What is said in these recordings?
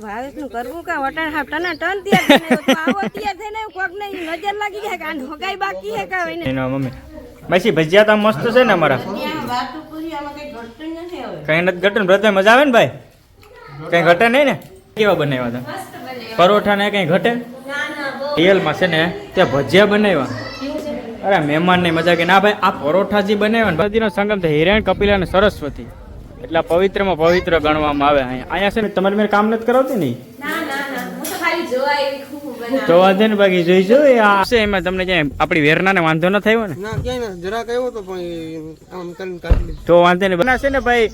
હું ભાવેશનું કરવું કા વટાણ હાફટાના ટન તૈયાર થઈને તો આવો તૈયાર થઈને કોક ને નજર લાગી જાય કે આ હગાઈ બાકી હે કા એને એનો મમ્મી માસી ભજીયા તો મસ્ત છે ને અમારા વાતો પૂરી આમાં કઈ ઘટતું નથી હવે કઈ નથી ઘટે ને બધા મજા આવે ને ભાઈ કઈ ઘટે નહીં ને કેવા બનાવ્યા હતા મસ્ત બને પરોઠા ને કઈ ઘટે રિયલમાં છે ને ત્યાં ભજીયા બનાવ્યા અરે મહેમાન ની મજા કે ના ભાઈ આ પરોઠા જે બનાવ્યા ને બધીનો સંગમ છે હિરણ કપિલા અને સરસ્વતી એટલે પવિત્રમાં પવિત્ર ગણવામાં આવે અહીંયા છે ને તમારે મેં કામ નથી કરાવતી ને હું તો ખાલી જોવા આવી ખૂબ બના તો વાંધો ને બાકી જોઈશું આ છે એમાં તમને ક્યાંય આપણી વેરના ને વાંધો ન થયો ને ના ક્યાંય ના જરાક આવ્યો તો પણ આમ કરીને કાઢી લીધું તો વાંધો નહીં બના છે ને ભાઈ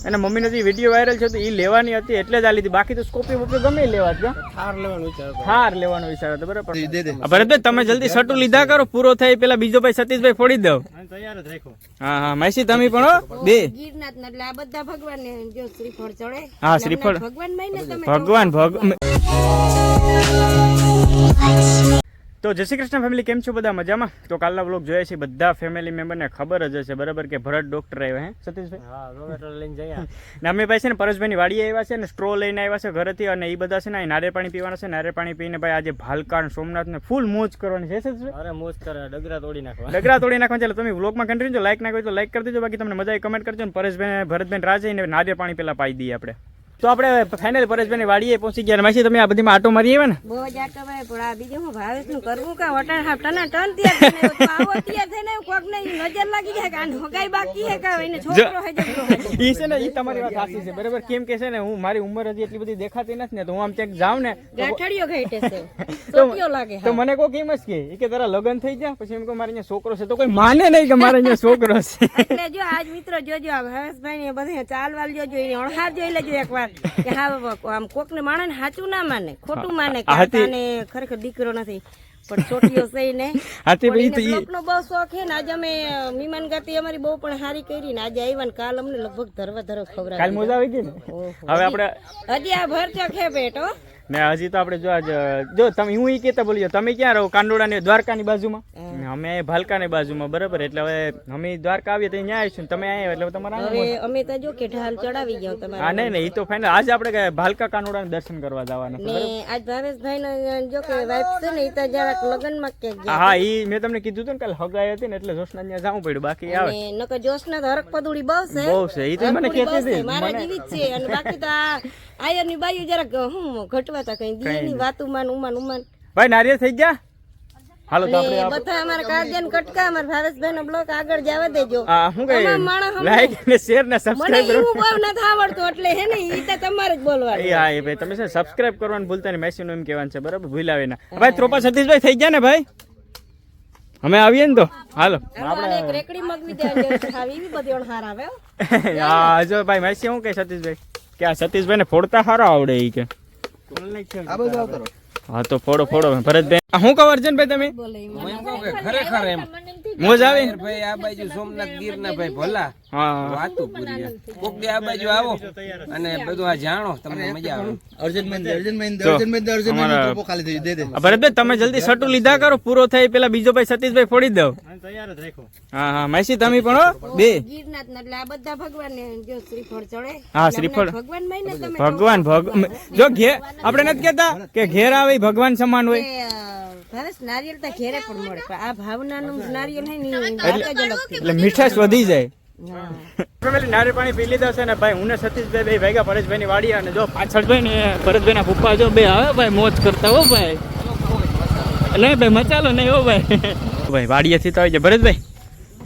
અને મમ્મીનો જે વિડીયો વાયરલ છે તો એ લેવાની હતી એટલે જ આ લીધી બાકી તો સ્કોપી બોપી ગમે એ લેવા જ થાર લેવાનું વિચાર હાર લેવાનો વિચાર હતો બરાબર દે દે ભરતભાઈ તમે જલ્દી સટુ લીધા કરો પૂરો થાય પેલા બીજો ભાઈ સતીશભાઈ ફોડી દઉં તૈયાર જ રાખો હા હા માસી તમે પણ હો બે ગીરનાથ એટલે આ બધા ભગવાન ને જો શ્રીફળ ચડે હા શ્રીફળ ભગવાન માં ને તમે ભગવાન તો જય શ્રી કૃષ્ણ ફેમિલી કેમ છો બધા મજામાં તો કાલના વ્લોગ જોયા છે બધા ફેમિલી મેમ્બરને ખબર જ હશે બરાબર કે ભરત ડોક્ટર આવ્યા હે સતીશભાઈ હા રોમેટો લઈને જઈએ ને અમે ભાઈ છે ને પરેશભાઈની વાડીએ આવ્યા છે ને સ્ટ્રો લઈને આવ્યા છે ઘરેથી અને એ બધા છે ને નારિયેળ પાણી પીવાના છે નારિયેળ પાણી પીને ભાઈ આજે ભાલકા અને સોમનાથ ને ફૂલ મોજ કરવાની છે સતીશભાઈ અરે મોજ કરે ડગરા તોડી નાખવા ડગરા તોડી નાખવા ચાલો તમે વ્લોગમાં કન્ટિન્યુ લાઈક ના કરો તો લાઈક કરી દેજો બાકી તમને મજા આવી કમેન્ટ કરજો ને પરેશભાઈ ભરતભાઈ રાજ ને નારિયેળ પાણી પેલા પાઈ દઈએ આપણે તો આપણે ફાઇનલ પરેશભાઈની વાડીએ પહોંચી ગયા માસી તમે આ બધીમાં આટો મારી આવ્યા ને બહુ જ આટો ભાઈ પણ આ બીજું હું ભાવેશનું કરવું કા વટાણ હાફટાના ટન તૈયાર થઈને તો આવો તૈયાર થઈને કોક ને નજર લાગી જાય કે આ હગાઈ બાકી હે કા એને છોકરો હે જબરો ઈ છે ને ઈ તમારી વાત સાચી છે બરાબર કેમ કે છે ને હું મારી ઉંમર હજી એટલી બધી દેખાતી નથી ને તો હું આમ ચેક જાઉં ને ગાંઠડિયો ઘાઈટે છે છોકરીઓ લાગે તો મને કોઈ કેમ જ કે તારા લગ્ન થઈ ગયા પછી એમ કે મારે અહીંયા છોકરો છે તો કોઈ માને નહીં કે મારે અહીંયા છોકરો છે એટલે જો આજ મિત્રો જોજો આ ભાવેશભાઈ ને બધે ચાલવાલ જોજો એને અણહાર જોઈ લેજો એકવાર કે હા આમ કોક ને માણસ સાચું ના માને ખોટું માને કે આને ખરેખર દીકરો નથી પણ છોટીઓ સહી ને હાથી ભાઈ તો બ્લોકનો બહુ શોખ છે ને આજે અમે મીમાન ગતિ અમારી બહુ પણ સારી કરી ને આજે આવ્યા ને કાલ અમને લગભગ ધરવા ખવડાવી કાલ મોજા આવી ગઈ ને હવે આપણે હજી આ ભરચક હે બેટો ને હજી તો આપણે જો તમે હું ઈ કેતા બોલ્યો તમે ક્યાં રહો કાંડોળા ને દ્વારકાની બાજુમાં અમે ભાલકાની બાજુમાં બરાબર એટલે હવે અમે દ્વારકા આવીએ તો અહીંયા આવીશું તમે આવ્યા એટલે તમારા હવે અમે તો જો કે ઢાલ ચડાવી જાવ તમારે હા નહીં ઈ તો ફાઇનલ આજે આપણે ભાલકા કાંડોળા દર્શન કરવા જવાના ને આજ ભાવેશભાઈ નો જો કે વાઇફ છે ને ઈ તો જરાક લગનમાં કે ગયા હા ઈ મેં તમને કીધું હતું ને કાલ હગાઈ હતી ને એટલે જોશના ત્યાં જવું પડ્યું બાકી આવે ને નકર જોશના તો હરક પદુડી બહુ છે બહુ છે ઈ તો મને કહેતી હતી મારા જેવી જ છે અને બાકી તો આ આયરની બાયુ જરાક હું ઘટવાતા કઈ દીની વાતુમાન ઉમાન ભાઈ નારિયેળ થઈ ગયા હાલો તો આપણે બધા અમારા કાજન કટકા અમારા ભાવેશભાઈ નો બ્લોગ આગળ જવા દેજો આ હું કઈ લાઈક ને શેર ને મને સબસ્ક્રાઇબ એવું બહુ નથી આવડતું એટલે હે ને ઈ તો તમારે જ બોલવાનું એ હા એ ભાઈ તમે છે સબસ્ક્રાઇબ કરવાનું ભૂલતા નહીં મેસી નું એમ કહેવાનું છે બરાબર ભૂલાવે ના ભાઈ ત્રોપા સતીશભાઈ થઈ ગયા ને ભાઈ અમે આવીએ ને તો હાલો આપણે એક રેકડી મગવી દેવાની છે આવી એવી બધી અણહાર આવે હો હા જો ભાઈ મેસી હું કે સતીશભાઈ કે આ સતીશભાઈ ને ફોડતા સારા આવડે ઈ કે આ બધું આવતો હા તો ફોડો ભરતભાઈ હું કહું અર્જુનભાઈ તમે બોલે ઈ હું એમ કહું કે ખરેખર એમ મોજ આવે ભાઈ આ બાજુ સોમનાથ ગીર ના ભાઈ ભોલા હા વાતું પૂરી કોક દી આ બાજુ આવો અને બધું આ જાણો તમને મજા આવે ભરતભાઈ તમે જલ્દી સટુ લીધા કરો પૂરો થાય પેલા બીજો ભાઈ સતીશભાઈ ફોડી દઉં તૈયાર જ રાખો હા હા માસી તમે પણ હો બે ગીરનાથ એટલે આ બધા ભગવાન ને જો શ્રીફળ ચડે હા શ્રીફળ ભગવાન માં ને તમે ભગવાન જો ઘેર આપણે નથી કેતા કે ઘેર આવે ઈ ભગવાન સમાન હોય ભાવેશ નારિયેળ તો ઘેરે પણ મળે પણ આ ભાવનાનું નારિયેળ હે ને વાત જ અલગ થી એટલે મીઠાશ વધી જાય ફેમિલી નારિયેળ પાણી પી લીધા છે ને ભાઈ હું ને સતીશભાઈ બે ભાગ્યા પરેશભાઈ ની વાડી અને જો પાછળ ભાઈ ને ભરતભાઈ ના પપ્પા જો બે આવે ભાઈ મોજ કરતા હો ભાઈ નહીં ભાઈ મચાલો નહીં હો ભાઈ ભાઈ વાડીએથી તો આવી જાય ભરતભાઈ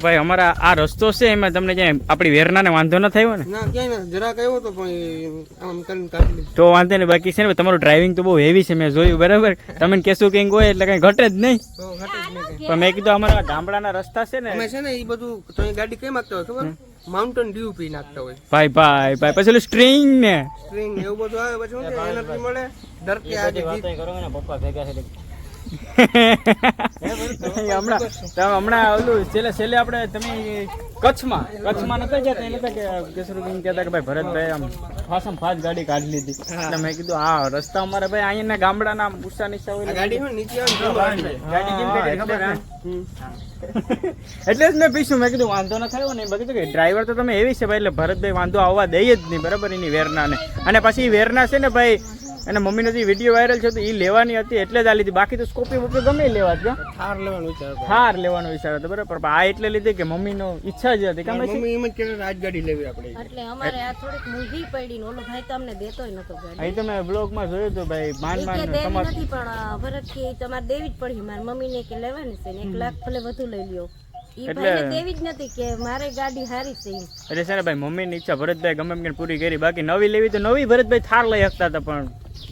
ભાઈ અમારા આ રસ્તો છે એમાં તમને ક્યાંય આપણી વેરના ને વાંધો ન થયો ને ના ક્યાંય ના જરાક આવ્યો તો પણ આમ કરીને કાઢી લીધું તો વાંધો નહીં બાકી છે ને તમારું ડ્રાઇવિંગ તો બહુ હેવી છે મેં જોયું બરાબર તમે કહેશું કંઈક હોય એટલે કંઈ ઘટે જ નહીં તો ઘટે જ નહીં પણ મેં કીધું અમારા ગામડાના રસ્તા છે ને અમે છે ને એ બધું તમે ગાડી કેમ આપતા હોય ખબર માઉન્ટેન ડ્યુ પી નાખતા હોય ભાઈ પછી ઓલું સ્ટ્રિંગ ને સ્ટ્રિંગ એવું બધું આવે પછી શું કે એનર્જી મળે ડરકે આજે ગીત પપ્પા ભેગા છે હમણાં ઓલું છેલ્લે આપણે તમે કચ્છમાં નતા ગયા નતા કેસરું કહેતા કે ભાઈ ભરતભાઈ આમ ફાસમ ફાસ ગાડી કાઢી લીધી એટલે મેં કીધું આ રસ્તા અમારા ભાઈ અહીંના ગામડાના ઉષા નિશા હોય ગાડી હોય નીચે આવે ગાડી કેમ કાઢી ખબર એટલે જ મેં પીશું મેં કીધું વાંધો ન થયો ને બાકી તો કે ડ્રાઈવર તો તમે એવી છે ભાઈ એટલે ભરતભાઈ વાંધો આવવા દઈએ જ નહીં બરાબર એની વેરના ને અને પછી વેરના છે ને ભાઈ અને મમ્મીનો જે વિડીયો વાયરલ છે તો એ લેવાની હતી એટલે જ આ લીધી, બાકી તો સ્કોર્પિયો બોપિયો ગમે એ લેવા જ. થાર લેવાનો વિચાર હતો. થાર લેવાનો વિચાર હતો બરાબર, પણ આ એટલે લીધી કે મમ્મીનો ઈચ્છા જ હતી. કામ મમ્મી એમ જ કે રાજગાડી લેવી આપણે. એટલે અમારે આ થોડીક મૂંઘી પડી ને ઓલો ભાઈ તો અમને દેતોય નતો ગાડી. અહીં તમે બ્લોગમાં જોયું હતું ભાઈ, ઈ માન કે માન દેવી સમાજ. નથી પણ ભરત કે તમારે દેવી જ પડી. મારી મમ્મીને કે લેવાની છે ને 1 લાખ ભલે વધુ લઈ લ્યો. ઈ ભાઈને દેવી જ નથી કે મારે ગાડી હારી છે એમ. એટલે છે ને ભાઈ મમ્મીની ઈચ્છા ભરતભાઈ ગમે એમ કરીને પૂરી કરી. બાકી નવી લેવી તો નવી ભરતભાઈ થાર લઈ શકતા હતા, પણ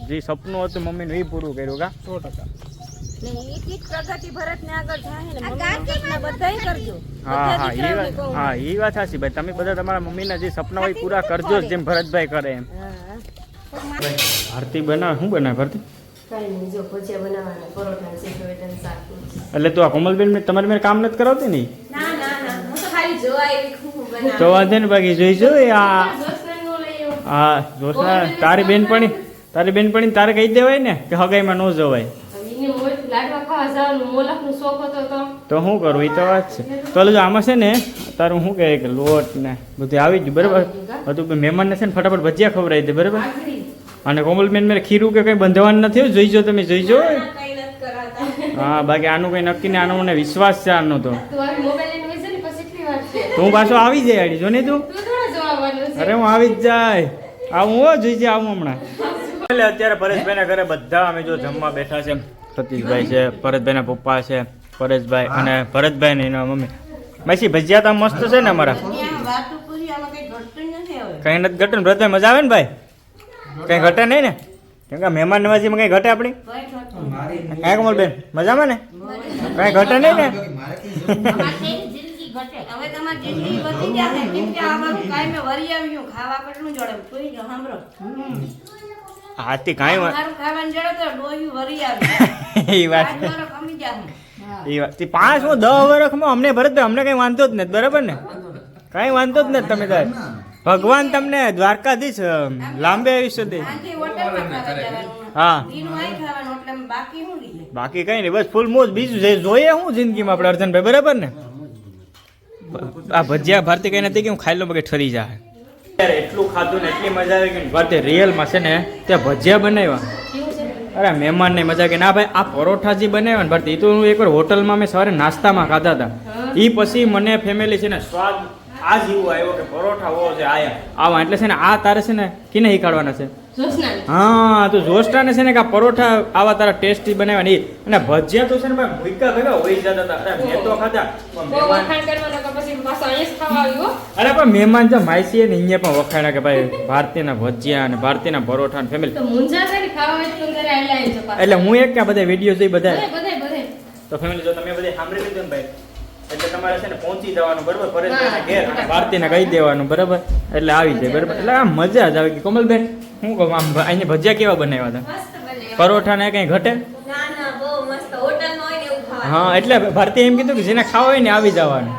જે સપનું હતું મમ્મીનું એ પૂરું કર્યું. કા 100%. ને એક પ્રગતિ ભરત ને આગળ થાય ને મમ્મી બધાય કરજો. હા હા એ વાત, હા એ વાત સાચી ભાઈ. તમે બધા તમારા મમ્મીના જે સપના હોય પૂરા કરજો જ, જેમ ભરતભાઈ કરે એમ. ભારતી બનાવે, શું બનાવે ભારતી? કઈ નહીં, જો ભજીયા બનાવવાના, પરોઠા, સેકવેટન, શાક. એટલે તું આ કોમલબેન તમારી મેં કામ નથી કરાવતી ને? ના ના ના, હું તો ખાલી જોવા આવી ખૂબ બનાવ. તો વાંધે ને, બાકી જોઈજો. હા જોશના તારી બેનપણી તારે કહી દેવાય ને કે હગાઈમાં ન જવાય. તો શું કરું, એ તો વાત છે. તો જો આમાં છે ને તારું શું કહે કે લોટ ને બધું આવી ગયું બરાબર. બધું મહેમાનને છે ને ફટાફટ ભજીયા ખવડાવી દે બરાબર. અને કોમલબેન મેં ખીરું કે કંઈ બંધવાનું નથી, જોઈજો તમે જોઈજો. હા બાકી આનું કંઈ નક્કી નહીં, આનો મને વિશ્વાસ છે આનો. તો તું પાછો આવી જાય આડી જો ને તું. અરે હું આવી જ જાય, આવું હો જોઈજે, આવું હમણાં. એટલે અત્યારે પરેશભાઈના ઘરે બધા અમે જો જમવા બેઠા છે. સતીશભાઈ છે, ભરતભાઈના પપ્પા છે, પરેશભાઈ અને ભરતભાઈ ને એના મમ્મી. માસી ભજીયા તો મસ્ત છે ને અમારા. કઈ નથી ઘટે ને ભરતભાઈ, મજા આવે ને ભાઈ? કઈ ઘટે નહીં ને? કેમ કે મહેમાન નવાજીમાં કઈ ઘટે આપણી? કઈ કોમલબેન મજામાં ને? કઈ ઘટે નહીં ને? હવે તમારી જિંદગી વધી જશે કેમ કે આ બધું કાઈ મે વરી આવ્યું ખાવા કેટલું જોડે કોઈ જો સાંભળો હાથી કાંઈ વાત મારું ખાવાનું જોડે તો ડોયું વરી આવી એ વાત મારો કમી જાહું એ વાત 5 હું 10 વર્ષમાં અમને ભરતભાઈ અમને કઈ વાંધો જ નથી બરાબર ને? કઈ વાંધો જ નથી. તમે તાર ભગવાન તમને દ્વારકાધીશ લાંબે આયુષ્ય દે. આથી હોટલમાં ખાવા જવાનું. હા દીનું આઈ ખાવાનું એટલે બાકી હું રહી બાકી કઈ નહીં, બસ ફૂલ મોજ. બીજું જે જોઈએ હું જિંદગીમાં આપણે અર્જનભાઈ બરાબર ને? આ ભજીયા ભારતી કઈ નથી કે હું ખાઈ લો બગે ઠરી જાય. યાર એટલું ખાધું ને એટલી મજા આવી ગઈ. ભારતી રિયલમાં છે ને ત્યાં ભજીયા બનાવ્યા. અરે મહેમાન ને મજા કે ના ભાઈ આ પરોઠા જે બનાવ્યા ને ભારતી, એ તો હું એકવાર હોટલમાં મેં સવારે નાસ્તામાં ખાધા હતા. એ પછી મને ફેમિલી છે ને સ્વાદ આ જ એવું આવ્યો કે પરોઠા હોવો છે આવા. એટલે છે ને આ તારે છે ને કિને શીખાડવાના છે? હા તો જોસ્ટાને છે ને કે આ પરોઠા આવા તારા ટેસ્ટી બનાવ્યા ને. અને ભજીયા તો છે ને ભાઈ ભૂકા ભેગા હોઈ જતા હતા. અરે મેં તો ખાધા અરે પણ મહેમાન જો માયસી ને અહીંયા પણ વખાણા કે ભાઈ ભારતીના ભજીયા અને ભારતીના પરોઠા ને ફેમિલી. એટલે હું એક કે બધા વિડીયો જોઈ બધા તો ફેમિલી જો તમે બધા સાંભળી લીધું ને ભાઈ, એટલે તમારે છે ને પહોંચી જવાનું બરાબર પરેશભાઈના ઘેર અને ભારતીને કહી દેવાનું બરાબર. એટલે આવી જાય બરાબર. એટલે આમ મજા જ આવે કે કોમલબેન શું કહું આમ અહીંયા ભજીયા કેવા બનાવ્યા હતા? પરોઠા ને કઈ ઘટે? હા એટલે ભારતી એમ કીધું કે જેને ખાવા હોય ને આવી જવાનું.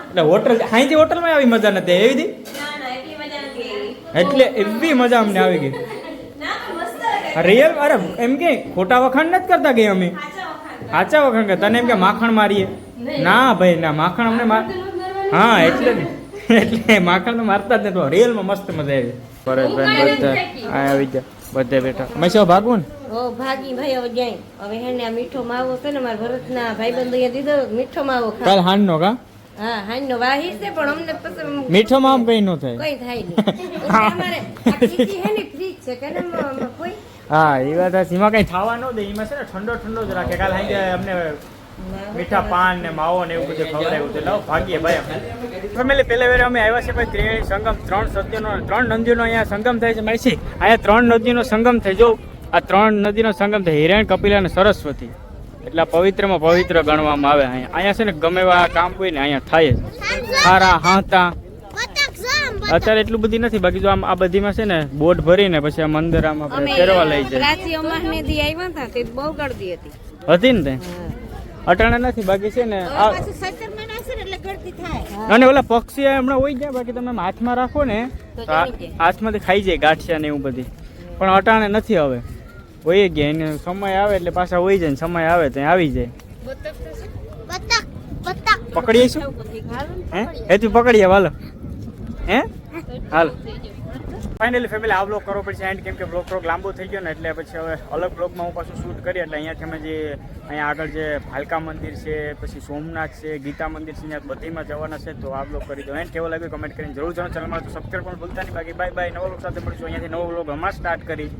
એટલે હોટલ અહીંથી હોટલમાં આવી મજા નથી એવી હતી. એટલે એવી મજા અમને આવી ગઈ રિયલ. અરે એમ કે ખોટા વખાણ નથી કરતા કે અમે સાચા વખાણ કરતા. તને એમ કે માખણ મારીએ? ના ભાઈ ના, માખણ અમને હા એટલે માખણ તો મારતા જ નથી. રિયલમાં મસ્ત મજા આવી. પરેશભાઈ બધા આવી ગયા, બધા બેઠા. મહેશો ભાગવું ને? ઓ ભાગી ભાઈ હવે જાય. હવે હે ને આ મીઠો માવો છે ને મારા ભરતના ભાઈબંધો અહીંયા દીધો મીઠો માવો ખા. કાલ હાંજનો કા? હા હાંજનો વાહી છે પણ અમને પછી મીઠો માવો કઈ ન થાય. કઈ થાય નહીં. અમારે આ ખીચી હે ને ફ્રીજ છે કે ને કોઈ હા એ વાત આ સીમા કઈ ખાવા ન દે. એમાં છે ને ઠંડો ઠંડો જ રાખે. કાલ હાંજે અમને મીઠા પાન ને માવો ને એવું બધું ખવડાવ્યું હતું. લાવ ભાગીએ ભાઈ અમે ફેમિલી. પહેલા વેરે અમે આવ્યા છે ભાઈ ત્રિવેણી સંગમ. 3 નદીનો અહીંયા સંગમ થાય છે માસી. અહીંયા 3 નદીનો સંગમ થાય. જો આ 3 નદીનો સંગમ થાય, હિરણ, કપિલા અને સરસ્વતી. એટલે પવિત્રમાં પવિત્ર ગણવામાં આવે. અહીંયા છે ને ગમે એવા કામ હોય ને અહીંયા થાય જ. હારા હાતા અત્યારે એટલું બધી નથી. બાકી જો આમ આ બધીમાં છે ને બોટ ભરીને પછી આમ અંદર આમ આપણે ફેરવા લઈ જાય. પ્રાચી અમારને દી આવ્યા હતા તે બહુ ગળદી હતી. હતી ને તે અટાણા નથી. બાકી છે ને અને ઓલા પક્ષી હમણાં હોય જાય. બાકી તમે હાથમાં રાખો ને હાથમાંથી ખાઈ જાય ગાંઠિયા ને એવું બધી. પણ અટાણે નથી હવે, હોય ગયા. એને સમય આવે એટલે પાછા હોય જાય. સમય આવે ત્યાં આવી જાય. પકડીએ શું હે તું પકડીએ હાલો હે હાલો. ફાઇનલી ફેમિલી આ બ્લોગ કરવો પડશે એન્ડ, કેમ કે બ્લોગ લાંબો થઈ ગયો ને એટલે પછી હવે અલગ બ્લોગમાં હું પાછું શૂટ કરી. એટલે અહીંયાથી અમે જે અહીંયા આગળ જે ભાલકા મંદિર છે, પછી સોમનાથ છે, ગીતા મંદિર છે, અહીંયા બધીમાં જવાના છે. તો આ બ્લોગ કરી દો એન્ડ કેવો લાગ્યો કમેન્ટ કરીને જરૂર જણાવો. ચેનલમાં તો સબસ્ક્રાઈબ પણ ભૂલતા નહીં. બાકી બાય બાય, નવો બ્લોગ સાથે મળીશું. અહીંયાથી નવો બ્લોગ હમણાં સ્ટાર્ટ કરી.